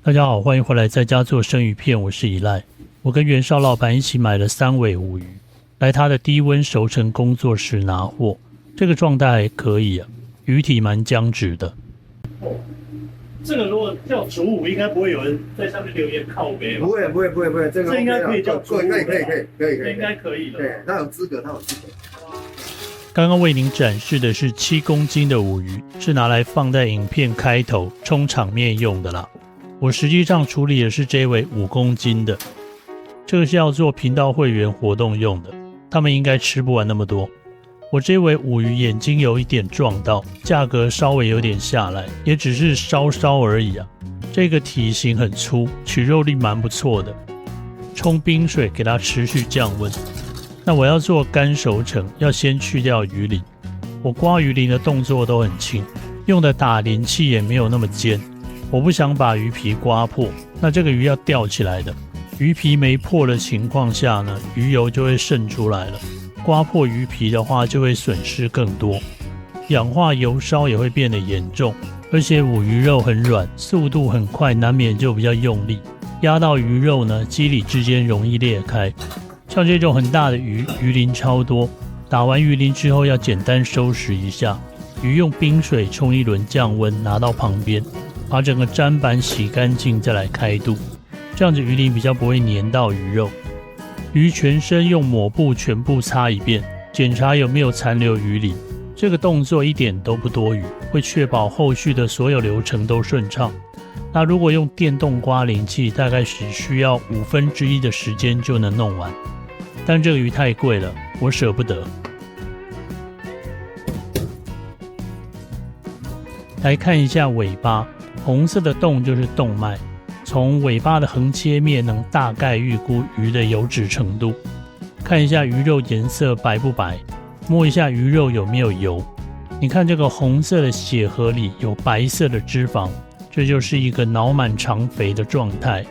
大家好，欢迎回来在家做生鱼片，我是依赖。我跟袁绍老板一起买了3尾鲈鱼，来他的低温熟成工作室拿货。这个状态还可以啊，鱼体蛮僵直的。这个如果叫主舞，应该不会有人在上面留言靠北吧？不会，这个应该可以叫主舞，可以，应该可以的。对，他有资格。刚刚为您展示的是7公斤的鲈鱼，是拿来放在影片开头充场面用的啦。我实际上处理的是这尾5公斤的，这个是要做频道会员活动用的，他们应该吃不完那么多。我这尾鲈鱼眼睛有一点撞到，价格稍微有点下来，也只是稍稍而已啊。这个体型很粗，取肉力蛮不错的。冲冰水给它持续降温。那我要做干熟成，要先去掉鱼鳞。我刮鱼鳞的动作都很轻，用的打鳞器也没有那么尖。我不想把鱼皮刮破，那这个鱼要吊起来的，鱼皮没破的情况下呢，鱼油就会渗出来了。刮破鱼皮的话，就会损失更多，氧化油烧也会变得严重。而且鲈鱼肉很软，速度很快，难免就比较用力，压到鱼肉呢，肌理之间容易裂开。像这种很大的鱼，鱼鳞超多，打完鱼鳞之后要简单收拾一下，鱼用冰水冲一轮降温，拿到旁边。把整个砧板洗干净，再来开肚，这样子鱼鳞比较不会粘到鱼肉。鱼全身用抹布全部擦一遍，检查有没有残留鱼鳞。这个动作一点都不多余，会确保后续的所有流程都顺畅。那如果用电动刮鳞器，大概只需要1/5的时间就能弄完。但这个鱼太贵了，我舍不得。来看一下尾巴。红色的洞就是动脉，从尾巴的横切面能大概预估鱼的油脂程度。看一下鱼肉颜色白不白，摸一下鱼肉有没有油。你看这个红色的血河里有白色的脂肪，这就是一个脑满肠肥的状态。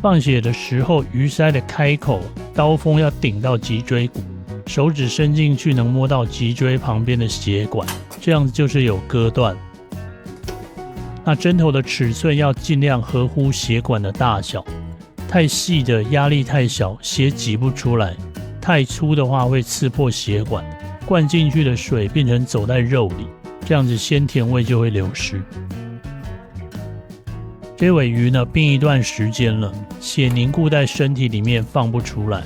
放血的时候，鱼鳃的开口刀锋要顶到脊椎骨，手指伸进去能摸到脊椎旁边的血管，这样子就是有割断。那针头的尺寸要尽量合乎血管的大小，太细的压力太小，血挤不出来；太粗的话会刺破血管，灌进去的水变成走在肉里，这样子鲜甜味就会流失。这尾鱼呢，冰一段时间了，血凝固在身体里面放不出来，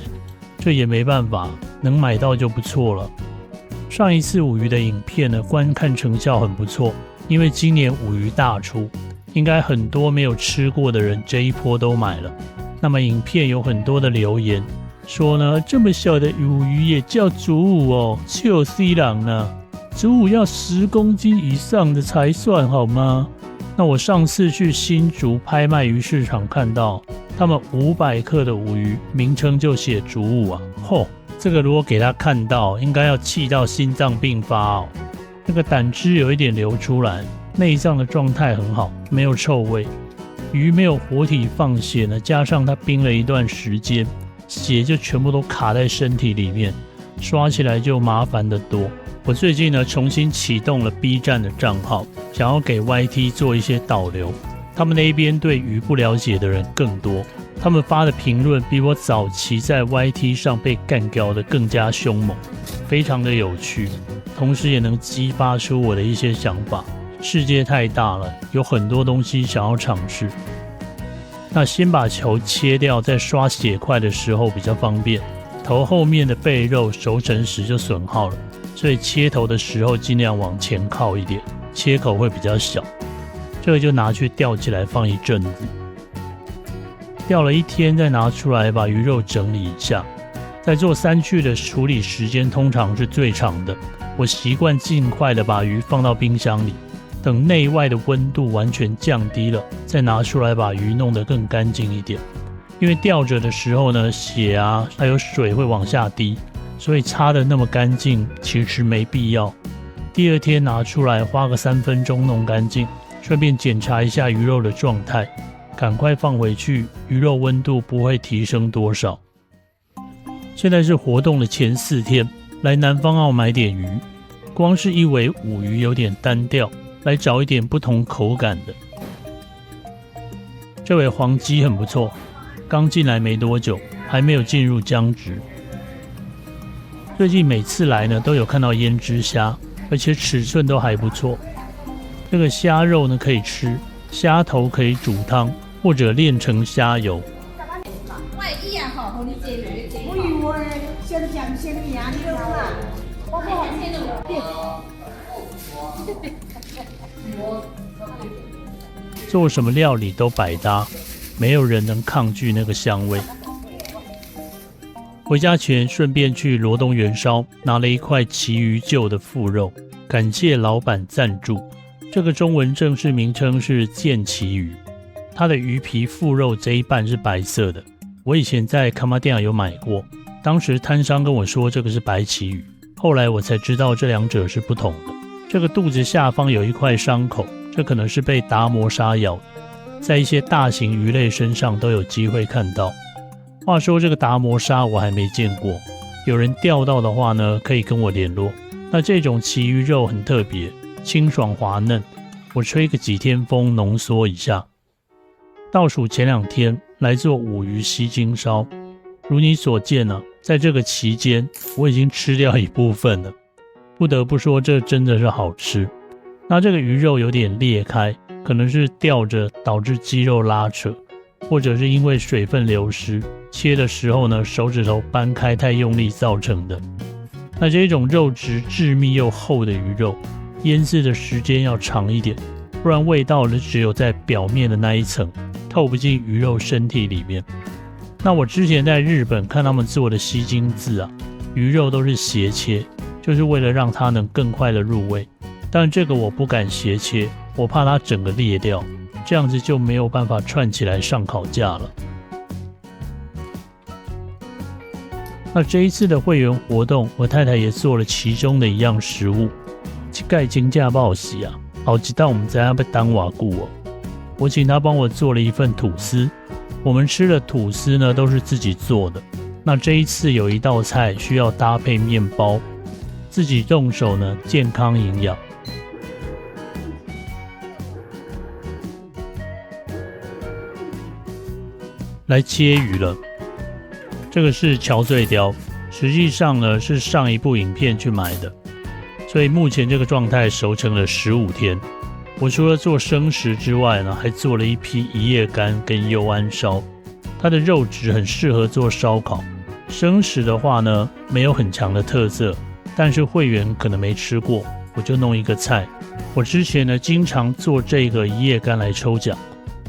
这也没办法，能买到就不错了。上一次鲈鱼的影片呢，观看成效很不错。因为今年鲈鱼大出，应该很多没有吃过的人这一波都买了。那么影片有很多的留言说呢，这么小的鲈鱼也叫主鲈哦，笑死人呢！主鲈要10公斤以上的才算好吗？那我上次去新竹拍卖鱼市场看到，他们500克的鲈鱼名称就写主鲈啊，吼，这个如果给他看到，应该要气到心脏病发哦。那个胆汁有一点流出来，内脏的状态很好，没有臭味。鱼没有活体放血呢，加上它冰了一段时间，血就全部都卡在身体里面，刷起来就麻烦得多。我最近呢重新启动了 B 站的账号，想要给 YT 做一些导流。他们那边对鱼不了解的人更多，他们发的评论比我早期在 YT 上被干掉的更加凶猛，非常的有趣。同时也能激发出我的一些想法。世界太大了，有很多东西想要尝试。那先把球切掉，在刷血块的时候比较方便。头后面的背肉熟成时就损耗了，所以切头的时候尽量往前靠一点，切口会比较小。这个就拿去吊起来放一阵子，吊了1天再拿出来把鱼肉整理一下。在做3去的处理时间通常是最长的。我习惯尽快的把鱼放到冰箱里，等内外的温度完全降低了，再拿出来把鱼弄得更干净一点。因为吊着的时候呢，血啊还有水会往下滴，所以擦得那么干净其实没必要。第2天拿出来花个3分钟弄干净，顺便检查一下鱼肉的状态，赶快放回去，鱼肉温度不会提升多少。现在是活动的前4天，来南方澳买点鱼，光是一尾鲈鱼有点单调，来找一点不同口感的。这尾黄鸡很不错，刚进来没多久，还没有进入僵直。最近每次来呢，都有看到胭脂虾，而且尺寸都还不错。这个虾肉呢可以吃，虾头可以煮汤，或者炼成虾油。做什么料理都百搭，没有人能抗拒那个香味。回家前顺便去罗东元烧拿了一块旗鱼臼的腹肉，感谢老板赞助。这个中文正式名称是剑旗鱼，它的鱼皮腹肉这一半是白色的。我以前在卡玛店有买过，当时摊商跟我说这个是白旗鱼，后来我才知道这两者是不同的。这个肚子下方有一块伤口，这可能是被达摩鲨咬的，在一些大型鱼类身上都有机会看到。话说这个达摩鲨我还没见过，有人钓到的话呢，可以跟我联络。那这种旗鱼肉很特别，清爽滑嫩，我吹个几天风浓缩一下。倒数前2天来做五鱼西京烧，如你所见呢，在这个期间我已经吃掉一部分了，不得不说这真的是好吃。那这个鱼肉有点裂开，可能是吊着导致肌肉拉扯，或者是因为水分流失，切的时候呢手指头掰开太用力造成的。那这种肉质致密又厚的鱼肉，腌制的时间要长一点，不然味道呢只有在表面的那一层，透不进鱼肉身体里面。那我之前在日本看他们做的西京漬啊，鱼肉都是斜切，就是为了让它能更快的入味。但这个我不敢斜切，我怕它整个裂掉，这样子就没有办法串起来上烤架了。那这一次的会员活动，我太太也做了其中的一样食物，这盖金架报喜啊，好几道我们在那边当瓦固哦。我请她帮我做了一份吐司，我们吃的吐司呢都是自己做的。那这一次有一道菜需要搭配面包，自己动手呢，健康营养。来切鱼了，这个是桥碎鲷，实际上呢是上一部影片去买的，所以目前这个状态熟成了15天。我除了做生食之外呢，还做了一批一叶干跟柚庵烧，它的肉质很适合做烧烤。生食的话呢，没有很强的特色，但是会员可能没吃过，我就弄一个菜。我之前呢经常做这个一叶干来抽奖。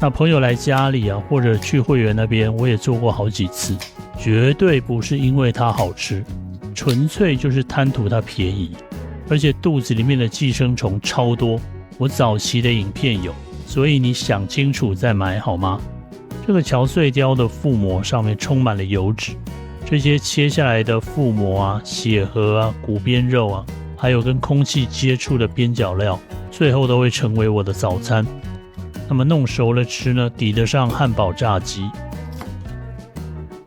那朋友来家里啊，或者去会员那边，我也做过好几次，绝对不是因为它好吃，纯粹就是贪图它便宜，而且肚子里面的寄生虫超多，我早期的影片有，所以你想清楚再买好吗？这个桥碎鲷的腹膜上面充满了油脂，这些切下来的腹膜啊、血核啊、骨边肉啊，还有跟空气接触的边角料，最后都会成为我的早餐。那么弄熟了吃呢，抵得上汉堡炸鸡。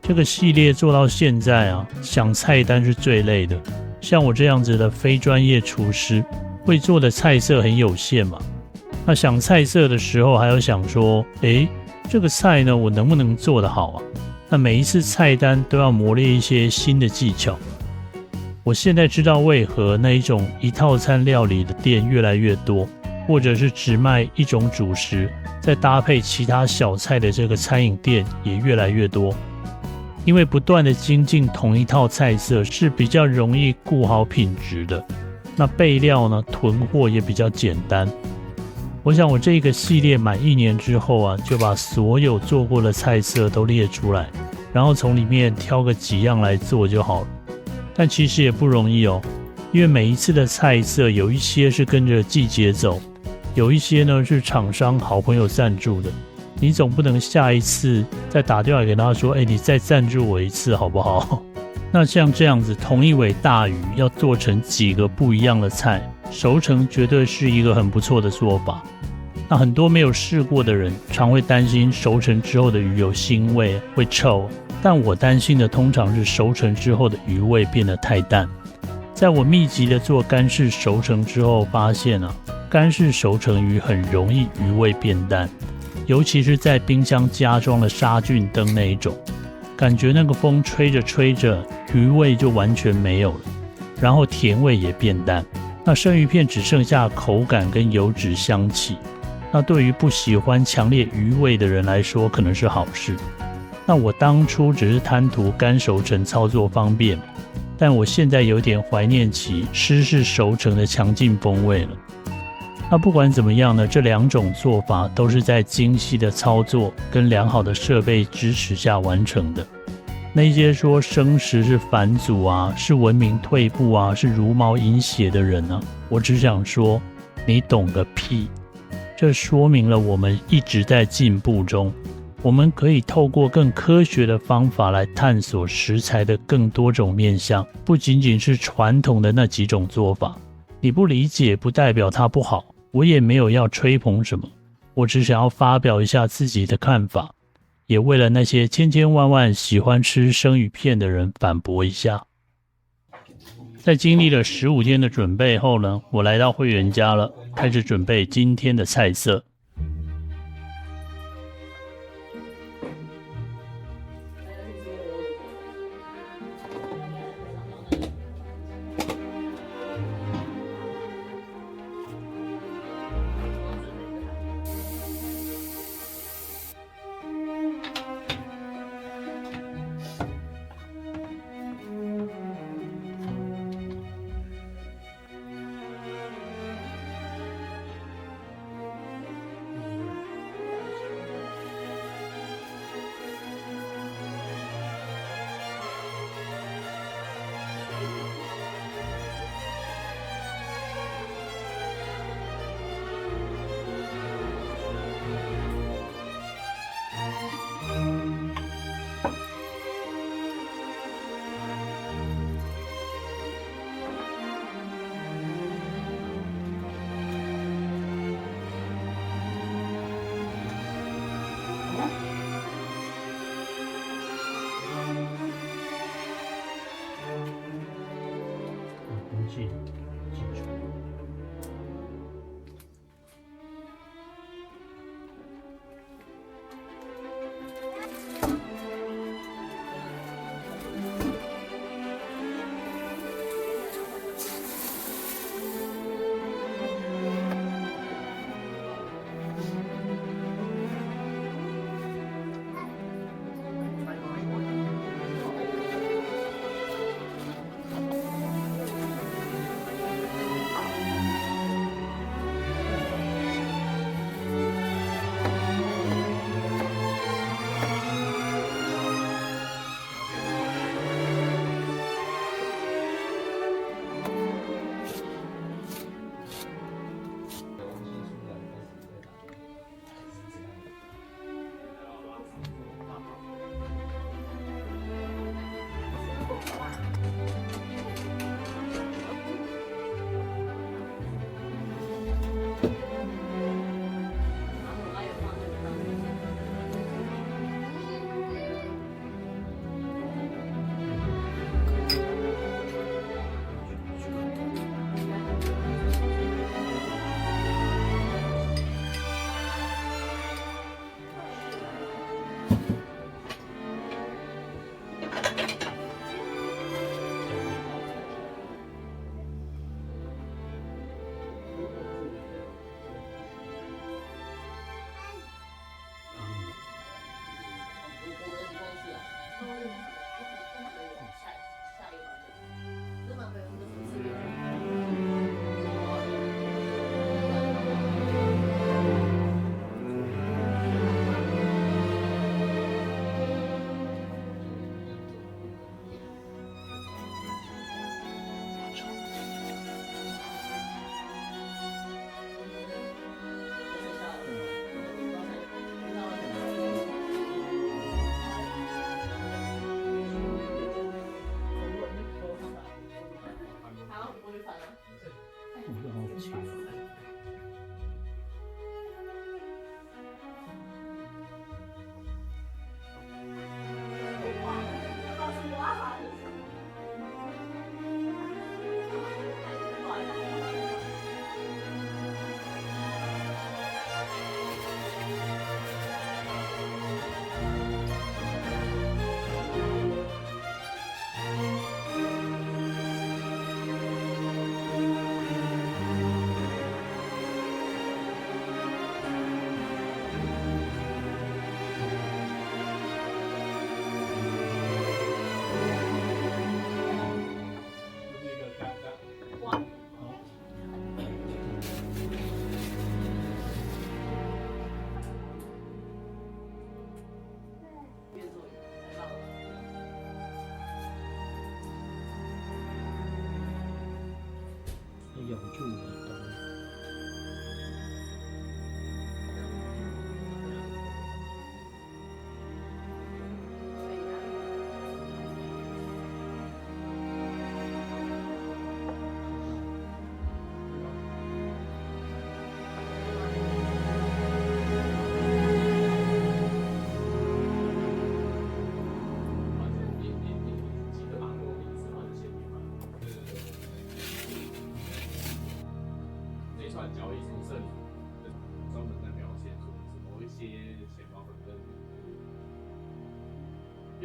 这个系列做到现在啊，想菜单是最累的。像我这样子的非专业厨师，会做的菜色很有限嘛。那想菜色的时候，还要想说，这个菜呢，我能不能做得好啊？那每一次菜单都要磨练一些新的技巧。我现在知道为何那一种一套餐料理的店越来越多。或者是只卖一种主食，再搭配其他小菜的这个餐饮店也越来越多。因为不断的精进同一套菜色是比较容易顾好品质的，那备料呢，囤货也比较简单。我想我这个系列满1年之后啊，就把所有做过的菜色都列出来，然后从里面挑个几样来做就好了。但其实也不容易哦，因为每一次的菜色有一些是跟着季节走，有一些呢是厂商好朋友赞助的，你总不能下一次再打电话给他说，你再赞助我一次好不好？那像这样子同一尾大鱼要做成几个不一样的菜，熟成绝对是一个很不错的做法。那很多没有试过的人常会担心熟成之后的鱼有腥味会臭，但我担心的通常是熟成之后的鱼味变得太淡。在我密集的做干式熟成之后发现啊，干式熟成鱼很容易鱼味变淡，尤其是在冰箱加装了杀菌灯那一种，感觉那个风吹着吹着，鱼味就完全没有了，然后甜味也变淡，那生鱼片只剩下口感跟油脂香气。那对于不喜欢强烈鱼味的人来说，可能是好事。那我当初只是贪图干熟成操作方便，但我现在有点怀念起湿式熟成的强劲风味了。那不管怎么样呢，这两种做法都是在精细的操作跟良好的设备支持下完成的。那些说生食是返祖啊，是文明退步啊，是茹毛饮血的人啊，我只想说，你懂个屁！这说明了我们一直在进步中，我们可以透过更科学的方法来探索食材的更多种面向，不仅仅是传统的那几种做法。你不理解不代表它不好，我也没有要吹捧什么，我只想要发表一下自己的看法，也为了那些千千万万喜欢吃生鱼片的人反驳一下。在经历了15天的准备后呢，我来到会员家了，开始准备今天的菜色。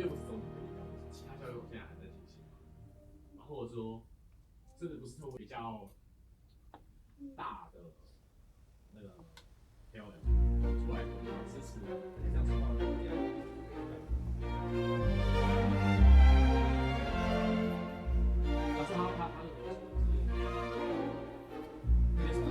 因为不是中途可以调，其他教育我现在还在进行，然后或者说这个不是特别比较大的那个漂亮出来的支持，这样子的话一样。他说他的合作是那个什么。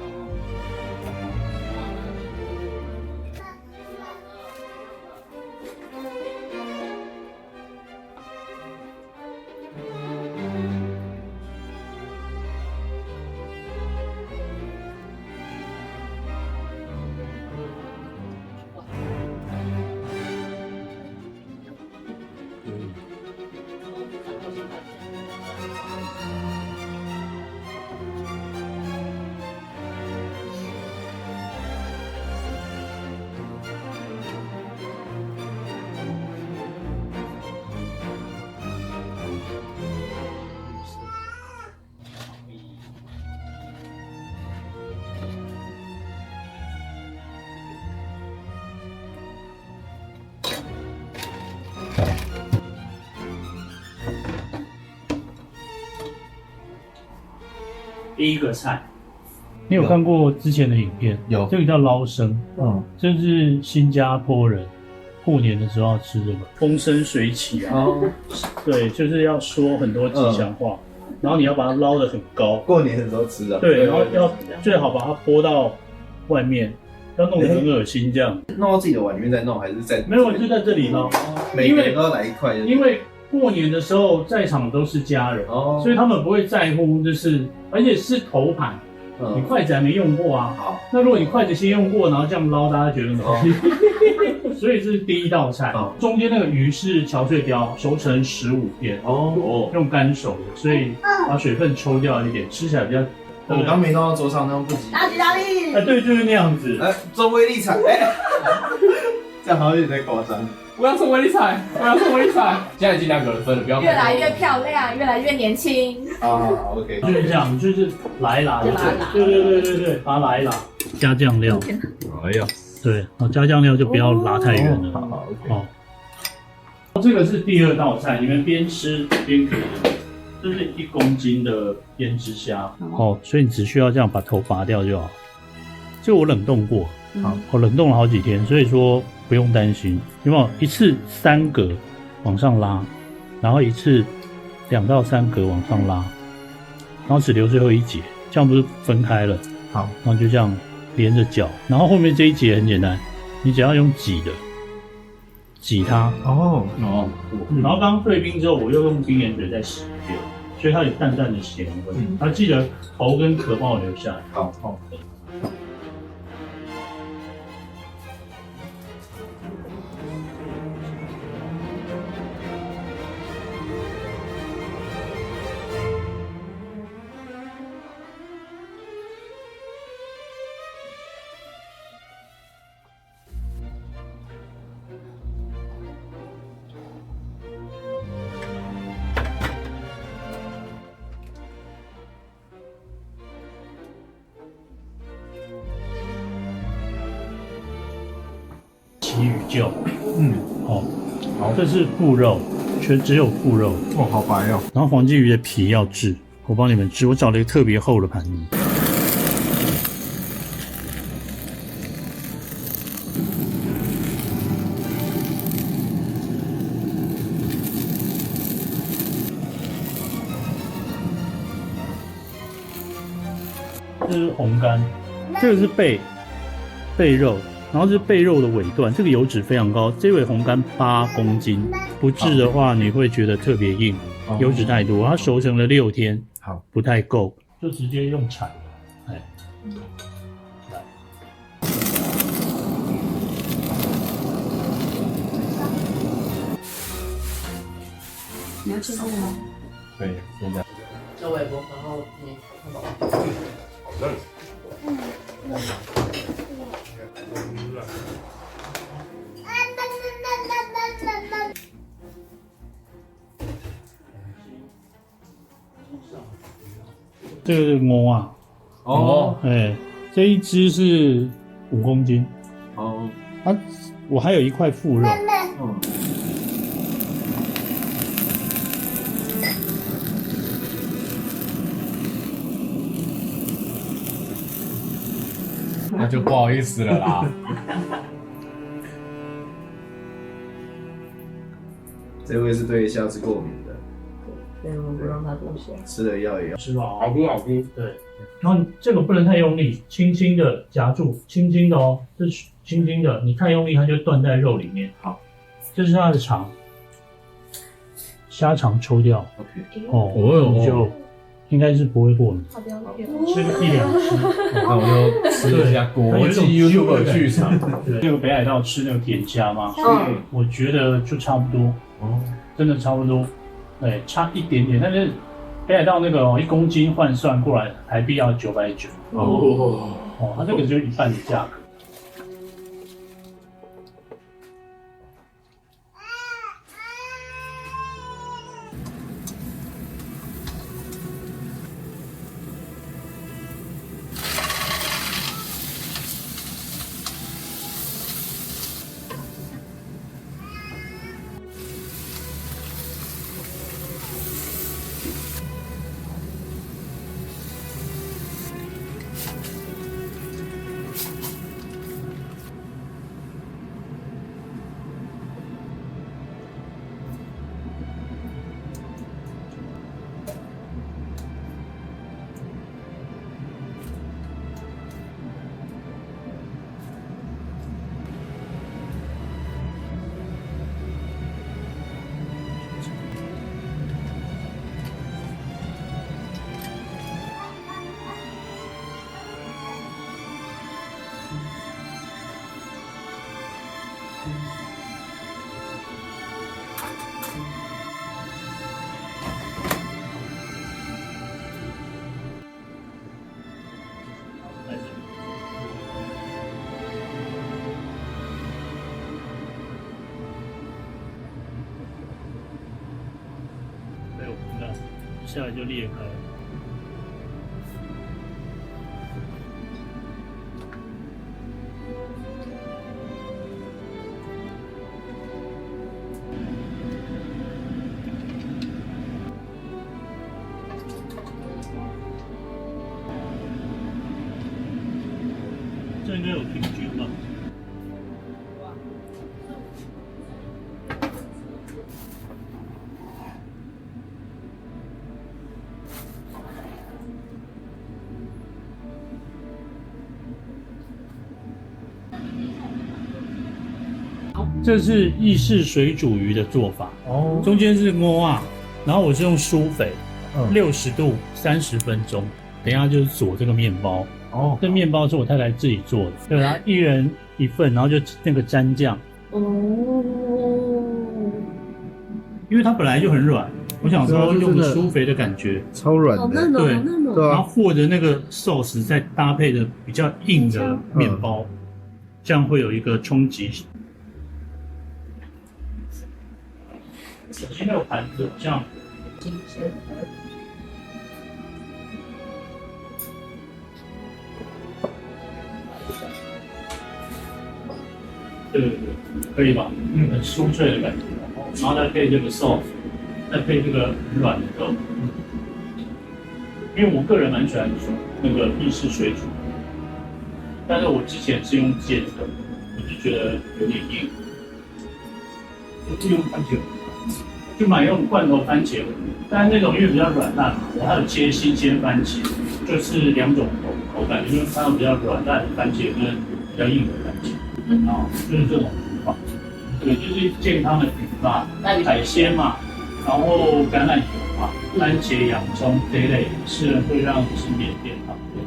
第一个菜，你有看过之前的影片？有，这个叫捞生，这是新加坡人过年的时候要吃这个，风生水起啊。对，就是要说很多吉祥话，然后你要把它捞得很高。过年的时候吃啊。对，然后要最好把它拨到外面，要弄得很恶心这样。弄到自己的碗里面再弄，还是在？没有，就在这里捞。每个人都要来一块。因为过年的时候在场都是家人，所以他们不会在乎，就是而且是头盘。你筷子还没用过啊，好，那如果你筷子先用过，然后这样捞，大家觉得很所以这是第一道菜。中间那个鱼是桥碎鲷，熟成15天，用干熟的，所以把水分抽掉一点，吃起来比较。我刚没弄到桌上，那不急。哪里？对，就是那样子。中威力彩，这样好像有点夸张。我要送威力彩，我要送威力彩。现在已经2个人分了，不要。越来越漂亮，越来越年轻。OK， 就是这样，就是拉一拉，对，把它拉一拉，加酱料。哎呀，对，加酱料就不要拉太远了。好 ，OK。这个是第二道菜，你们边吃边可以。这是1公斤的胭脂虾，所以你只需要这样把头拔掉就好。这个我冷冻过，我冷冻了好几天，所以说不用担心。有没有一次3格往上拉，然后一次2到3格往上拉，然后只留最后一节，这样不是分开了？好，然后就这样连着搅，然后后面这一节很简单，你只要用挤的挤它。然后刚刚退冰之后，我又用冰盐水再洗一遍，所以它有淡淡的咸味。它记得头跟壳帮我留下来。好。旗鱼臼，好，这是腹肉，只有腹肉，好白哦。然后黄金鱼的皮要制，我帮你们制，我找了一个特别厚的盘子。这是红肝，这个是背肉。然后是背肉的尾段，这个油脂非常高，这尾红肝8公斤，不制的话你会觉得特别硬，油脂太多，它熟成了6天，好，不太够，就直接用铲的，来，你要吃这个吗？对，现在。这微波，然后你看到。好嫩。这个是鹅啊，这一只是5公斤，我还有一块腹肉，那就不好意思了啦。这位是对虾子过敏的，所以我们不让他多下。吃了药也要。吃饱。好吃好吃。对，然后这个不能太用力，轻轻的夹住，轻轻的哦，这是轻轻的，你太用力它就断在肉里面。好，这是它的肠，虾肠抽掉 OK，哦，哦你就应该是不会过敏，好标准。吃个1-2只。那我就吃一下国际 YouTube 剧场。对，那个北海道吃那个甜虾吗？嗯，我觉得就差不多，哦，真的差不多，对，差一点点，但是北海道那个1公斤换算过来，台币要990哦，哦，它这个就一半的价格。对，我知道，一下来就裂开了。这应该有平均吧？这是意式水煮鱼的做法，哦，中间是锅啊，然后我是用舒肥嗯， ，60度30分钟，等一下就是做这个面包。哦，这面包是我太太自己做的，对，然后一人一份，然后就那个蘸酱，哦，因为它本来就很软，我想说用个舒肥的感觉，超软的，好嫩哦，对好嫩哦。对啊，然后和着那个寿司再搭配的比较硬的面包，这样会有一个冲击。今天有盘子，这样新鲜。对对对，可以吧？很酥脆的感觉，然后再配这个 sauce， 再配这个很软的肉。因为我个人蛮喜欢那个意式水煮，但是我之前是用煎的，我就觉得有点硬。我是用番茄，就买用罐头番茄，但是那种因为比较软烂嘛，我还有切新鲜番茄，就是2种口感，因为它有比较软烂的番茄跟比较硬的番茄。啊，就是这种煮法，对，就是健康的煮法，海鲜嘛，然后橄榄油嘛，番茄、洋葱这一类是会让身体健康的。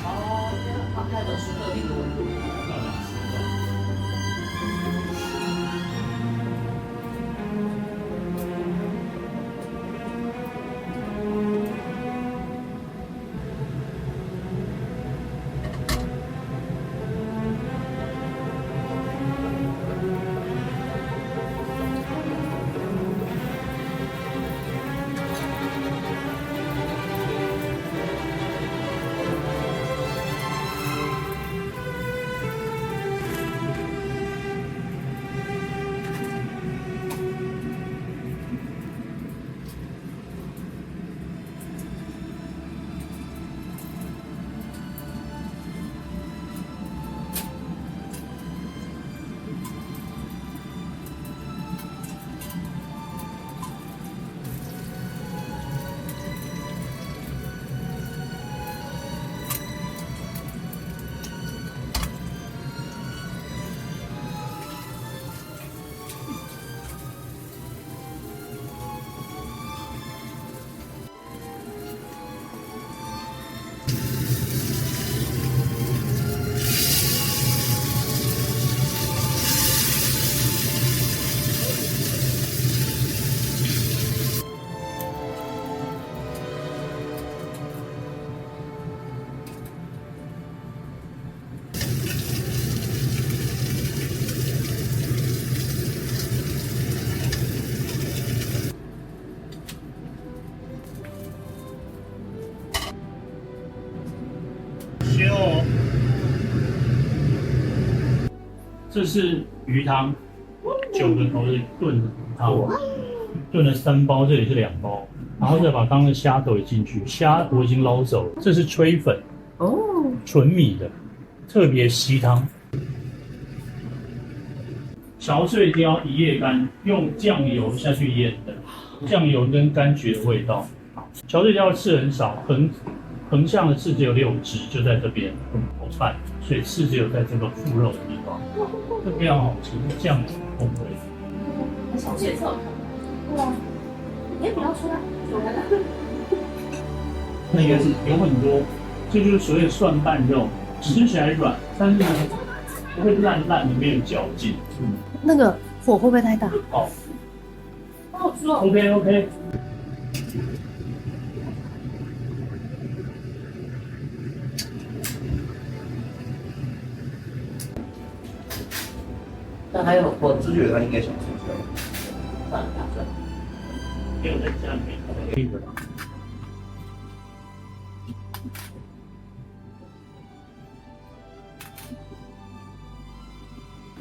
哦，它都是特定的温度。切哦。这是鱼汤，9个头的炖汤，炖了3包，这里是2包，然后再把刚刚的虾头也进去，虾我已经捞走了。这是炊粉，纯米的，特别稀汤。荞脆一定要一夜干，用酱油下去腌的，酱油跟柑橘的味道。荞脆要刺很少，横向的刺只有6只，就在这边口半，所以刺只有在这个腹肉的地方，这非常好吃，酱油风味。小节奏。对啊，你也不要出来，走来了。那个是有很多，这就是所谓的蒜瓣肉，吃起来软，但是呢不会烂的，没有嚼劲。那个火会不会太大？好好吃哦。 ，OK。但还有我只觉得他应该想吃这个。饭打算。没有在家里面可以的啦。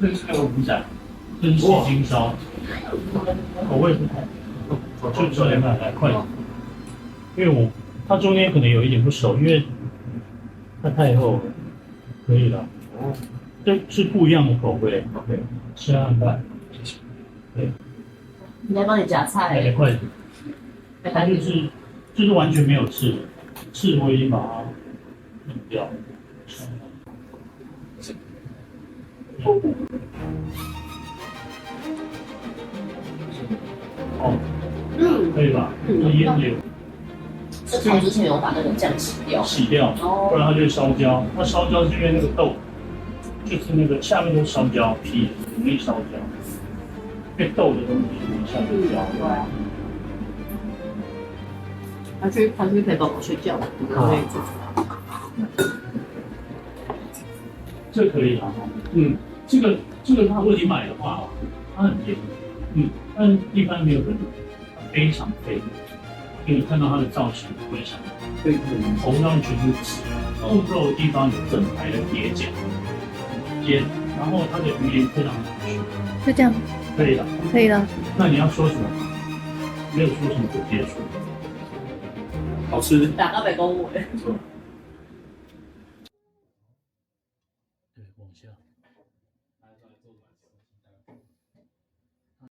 这是个五仔，这是西京烧，口味不同，就这2来快点，因为它中间可能有一点不熟，因为它太厚了，可以了。这是不一样的口味 ，OK， 吃看看。对，你在帮你夹菜来快点。它就是完全没有刺，刺我已经把它弄掉了。哦，可以吧？那腌油是炒之前有把那个酱洗掉，洗掉，不然它就会烧焦。它烧焦是因为那个豆，就是那个下面都烧焦，皮容易烧焦，因为豆的东西容易下面焦。对啊。他去陪宝宝睡觉，可以这可以啊，这个如果你买的话，它很便宜，但一般没有人，它非常便宜，因为你看到它的造型非常，对，头上全是刺，腹肉的地方有整排的叠茧，然后它的鱼鳞非常好吃，就这样，可以了，可以了。那你要说什么？没有说什么就结束，好吃。打到北宫舞。不错